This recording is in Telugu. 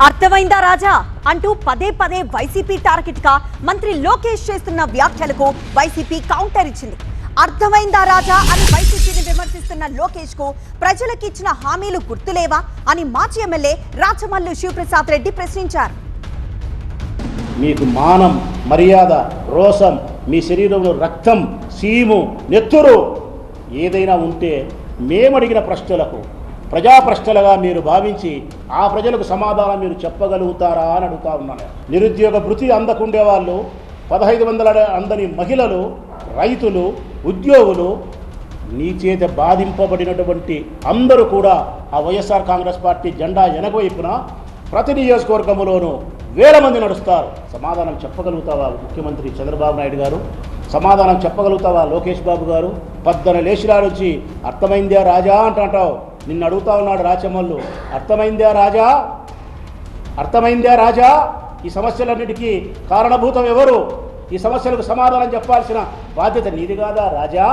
అర్థమైందా రాజా అంటూ పదే పదే వైసీపీ టార్గెట్ గా మంత్రి లోకేష్ చేస్తున్న వ్యాఖ్యలకు వైసీపీ కౌంటర్ ఇచ్చింది. అర్థమైందా రాజా అని వైసీపీని విమర్శిస్తున్న లోకేష్ కు ప్రజలకు ఇచ్చిన హామీలు గుర్తులేవా అని మాజీ ఎమ్మెల్యే రాచమల్లు శివప్రసాద్ రెడ్డి ప్రశ్నించారు. మీకు మానం, మర్యాద, రోసం, మీ శరీరంలో రక్తం, సీము, నెత్తురు ఏదైనా ఉంటే మేమడిగిన ప్రశ్నలకు ప్రజా ప్రశ్నలుగా మీరు భావించి ఆ ప్రజలకు సమాధానం మీరు చెప్పగలుగుతారా అని అడుగుతా ఉన్నాను. నిరుద్యోగ భృతి అందకుండే వాళ్ళు, 1500 అందని మహిళలు, రైతులు, ఉద్యోగులు, నీ చేత బాధింపబడినటువంటి అందరూ కూడా ఆ వైఎస్ఆర్ కాంగ్రెస్ పార్టీ జెండా వెనకవైపున ప్రతి నియోజకవర్గంలోనూ వేల మంది నడుస్తారు. సమాధానం చెప్పగలుగుతావా ముఖ్యమంత్రి చంద్రబాబు నాయుడు గారు? సమాధానం చెప్పగలుగుతావా లోకేష్ బాబు గారు? పద్దన లేచినాడు వచ్చి అర్థమైందా రాజా అంటావు. నిన్ను అడుగుతా ఉన్నాడు రాచమల్లు, అర్థమైందా రాజా? అర్థమైందా రాజా? ఈ సమస్యలన్నిటికీ కారణభూతం ఎవరు? ఈ సమస్యలకు సమాధానం చెప్పాల్సిన బాధ్యత నీది కాదా రాజా?